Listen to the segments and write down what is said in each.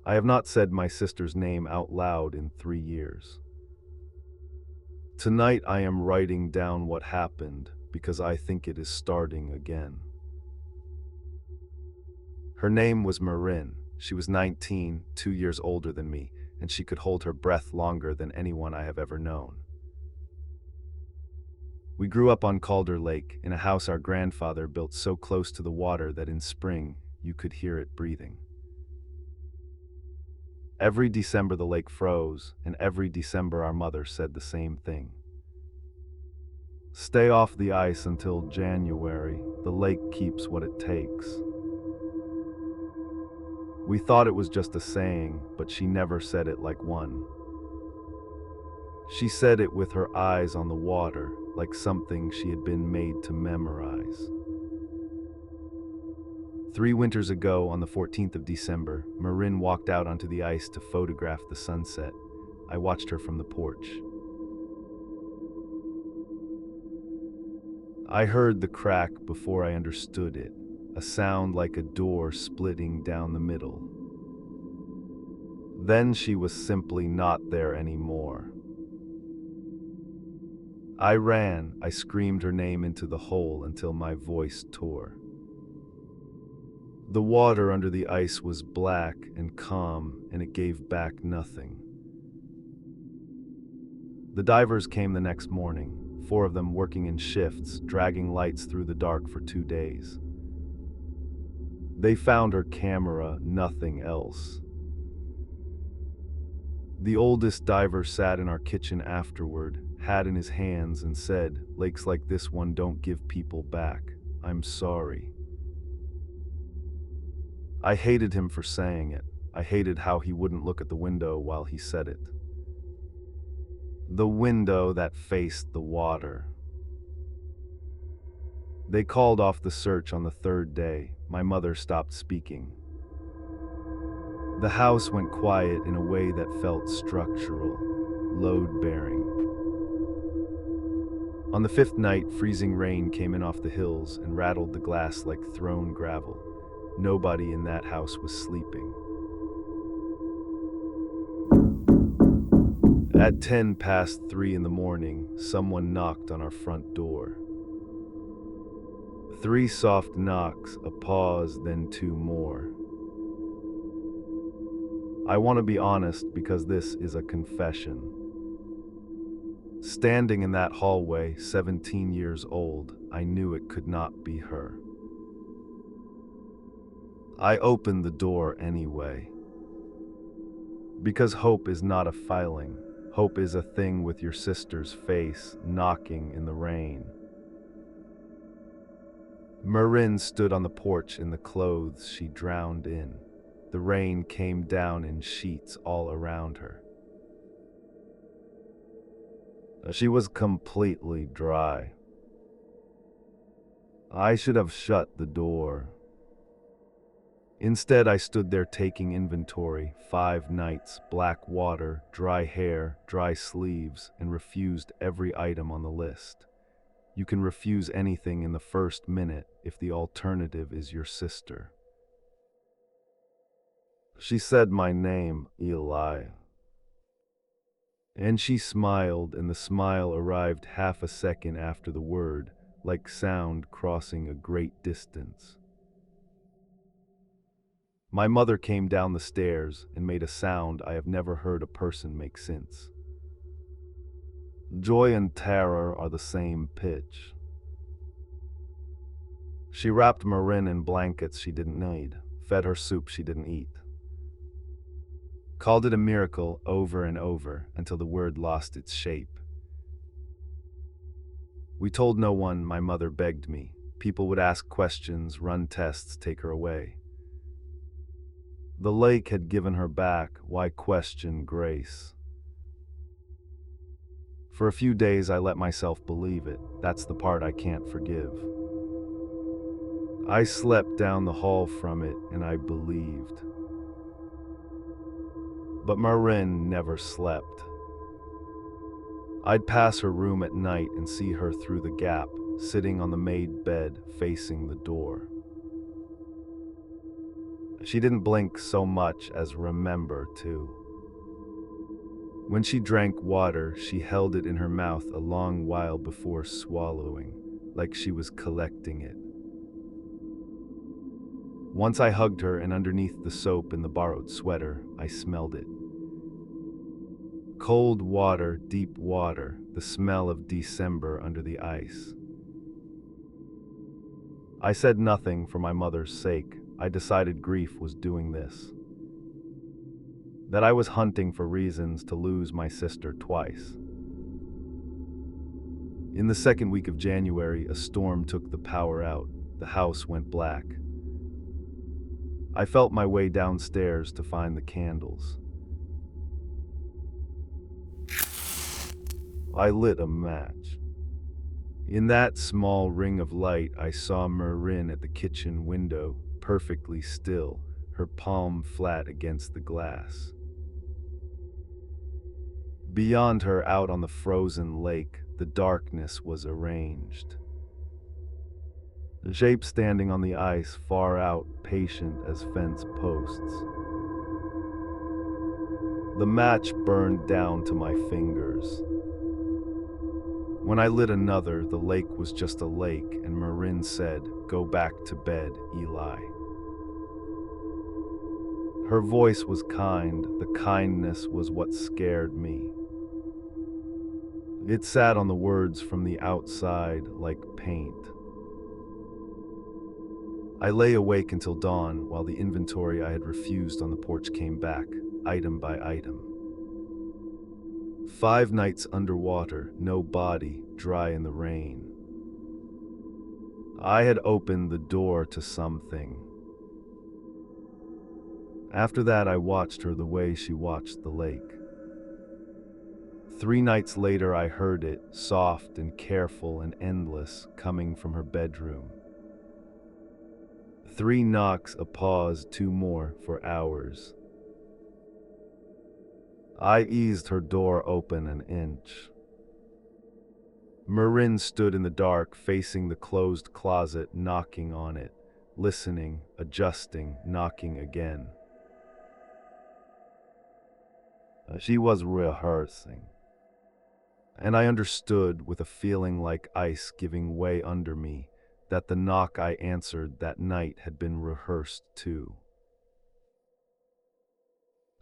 I have not said my sister's name out loud in 3 years. Tonight I am writing down what happened because I think it is starting again. Her name was Marin. She was 19, 2 years older than me, and she could hold her breath longer than anyone I have ever known. We grew up on Calder Lake, in a house our grandfather built so close to the water that in spring you could hear it breathing. Every December the lake froze, and every December our mother said the same thing. Stay off the ice until January, the lake keeps what it takes. We thought it was just a saying, but she never said it like one. She said it with her eyes on the water, like something she had been made to memorize. 3 winters ago, on the 14th of December, Marin walked out onto the ice to photograph the sunset. I watched her from the porch. I heard the crack before I understood it, a sound like a door splitting down the middle. Then she was simply not there anymore. I ran, I screamed her name into the hole until my voice tore. The water under the ice was black and calm, and it gave back nothing. The divers came the next morning, 4 of them working in shifts, dragging lights through the dark for 2 days. They found her camera, nothing else. The oldest diver sat in our kitchen afterward, hat in his hands, and said, "Lakes like this one don't give people back. I'm sorry." I hated him for saying it. I hated how he wouldn't look at the window while he said it. The window that faced the water. They called off the search on the 3rd day. My mother stopped speaking. The house went quiet in a way that felt structural, load-bearing. On the 5th night, freezing rain came in off the hills and rattled the glass like thrown gravel. Nobody in that house was sleeping. At 3:10 in the morning, someone knocked on our front door. 3 soft knocks, a pause, then 2 more. I want to be honest because this is a confession. Standing in that hallway, 17 years old, I knew it could not be her. I opened the door anyway. Because hope is not a feeling. Hope is a thing with your sister's face, knocking in the rain. Marin stood on the porch in the clothes she drowned in. The rain came down in sheets all around her. She was completely dry. I should have shut the door. Instead, I stood there taking inventory, 5 nights, black water, dry hair, dry sleeves, and refused every item on the list. You can refuse anything in the first minute if the alternative is your sister. She said my name, Eli. And she smiled, and the smile arrived half a second after the word, like sound crossing a great distance. My mother came down the stairs and made a sound I have never heard a person make since. Joy and terror are the same pitch. She wrapped Marin in blankets she didn't need, fed her soup she didn't eat. Called it a miracle over and over until the word lost its shape. We told no one. My mother begged me. People would ask questions, run tests, take her away. The lake had given her back. Why question grace? For a few days I let myself believe it. That's the part I can't forgive. I slept down the hall from it and I believed. But Marin never slept. I'd pass her room at night and see her through the gap, sitting on the made bed facing the door. She didn't blink so much as remember to. When she drank water, she held it in her mouth a long while before swallowing, like she was collecting it. Once I hugged her, and underneath the soap in the borrowed sweater, I smelled it. Cold water, deep water, the smell of December under the ice. I said nothing for my mother's sake. I decided grief was doing this. That I was hunting for reasons to lose my sister twice. In the second week of January, a storm took the power out. The house went black. I felt my way downstairs to find the candles. I lit a match. In that small ring of light, I saw Marin at the kitchen window, perfectly still, her palm flat against the glass. Beyond her, out on the frozen lake, the darkness was arranged. The shape standing on the ice, far out, patient as fence posts. The match burned down to my fingers. When I lit another, the lake was just a lake, and Marin said, "Go back to bed, Eli." Her voice was kind. The kindness was what scared me. It sat on the words from the outside like paint. I lay awake until dawn while the inventory I had refused on the porch came back, item by item. 5 nights underwater, no body, dry in the rain. I had opened the door to something. After that, I watched her the way she watched the lake. 3 nights later, I heard it, soft and careful and endless, coming from her bedroom. 3 knocks, a pause, 2 more, for hours. I eased her door open an inch. Marin stood in the dark, facing the closed closet, knocking on it, listening, adjusting, knocking again. She was rehearsing. And I understood, with a feeling like ice giving way under me, that the knock I answered that night had been rehearsed too.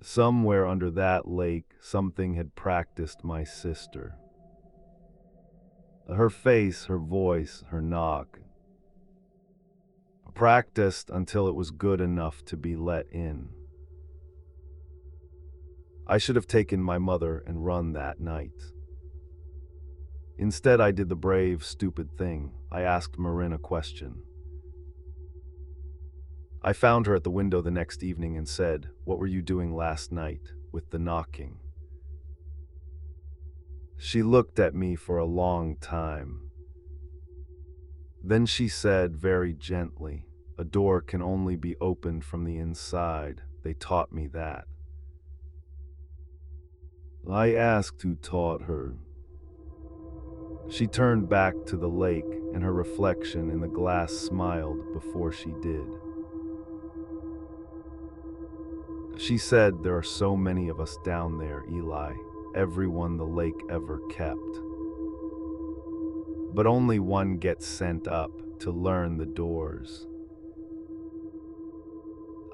Somewhere under that lake, something had practiced my sister. Her face, her voice, her knock. Practiced until it was good enough to be let in. I should have taken my mother and run that night. Instead, I did the brave, stupid thing. I asked Marin a question. I found her at the window the next evening and said, "What were you doing last night with the knocking?" She looked at me for a long time. Then she said very gently, "A door can only be opened from the inside. They taught me that." I asked who taught her. She turned back to the lake, and her reflection in the glass smiled before she did. She said, "There are so many of us down there, Eli, everyone the lake ever kept. But only one gets sent up to learn the doors."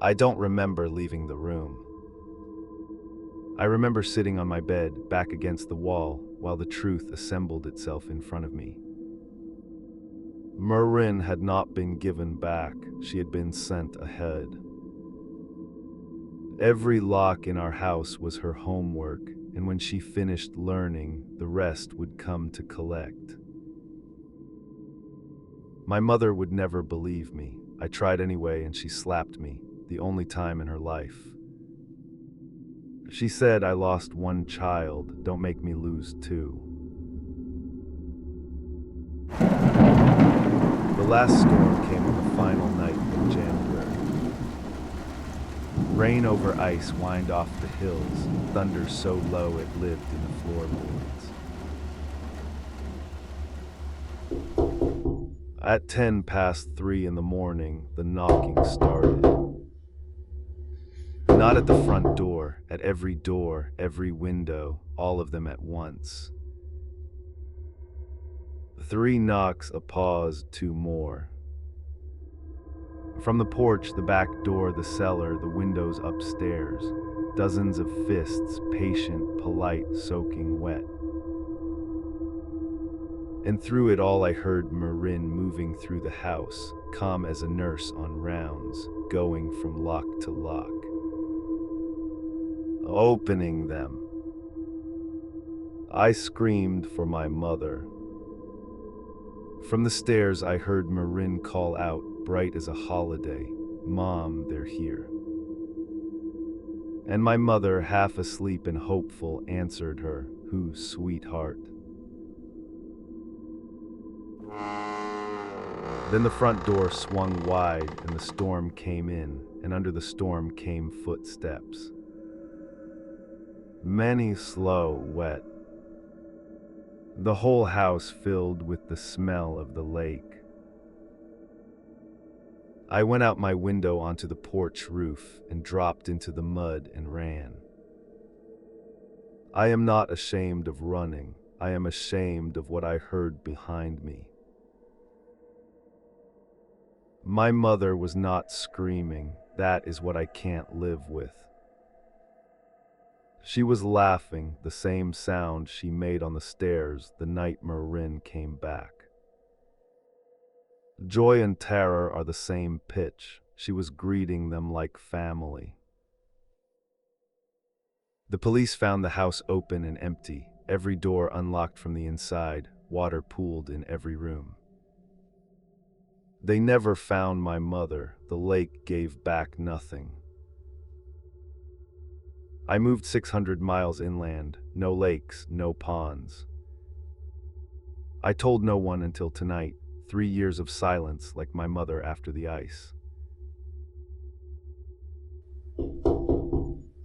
I don't remember leaving the room. I remember sitting on my bed, back against the wall, while the truth assembled itself in front of me. Marin had not been given back, she had been sent ahead. Every lock in our house was her homework, and when she finished learning, the rest would come to collect. My mother would never believe me. I tried anyway, and she slapped me, the only time in her life. She said, "I lost 1 child, don't make me lose 2. The last storm came on the final night of January. Rain over ice whined off the hills, thunder so low it lived in the floorboards. At 3:10 in the morning, the knocking started. Not at the front door, at every door, every window, all of them at once. 3 knocks, a pause, 2 more. From the porch, the back door, the cellar, the windows upstairs, dozens of fists, patient, polite, soaking wet. And through it all I heard Marin moving through the house, calm as a nurse on rounds, going from lock to lock. Opening them. I screamed for my mother. From the stairs I heard Marin call out, bright as a holiday, "Mom, they're here." And my mother, half asleep and hopeful, answered her, "Who, sweetheart?" Then the front door swung wide and the storm came in, and under the storm came footsteps. Many, slow, wet. The whole house filled with the smell of the lake. I went out my window onto the porch roof and dropped into the mud and ran. I am not ashamed of running. I am ashamed of what I heard behind me. My mother was not screaming. That is what I can't live with. She was laughing, the same sound she made on the stairs the night Marin came back. Joy and terror are the same pitch. She was greeting them like family. The police found the house open and empty, every door unlocked from the inside, water pooled in every room. They never found my mother. The lake gave back nothing. I moved 600 miles inland, no lakes, no ponds. I told no one until tonight, 3 years of silence like my mother after the ice.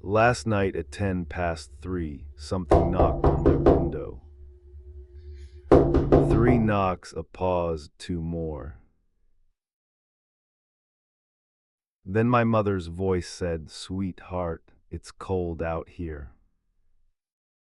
Last night at 3:10, something knocked on my window. 3 knocks, a pause, 2 more. Then my mother's voice said, "Sweetheart, it's cold out here."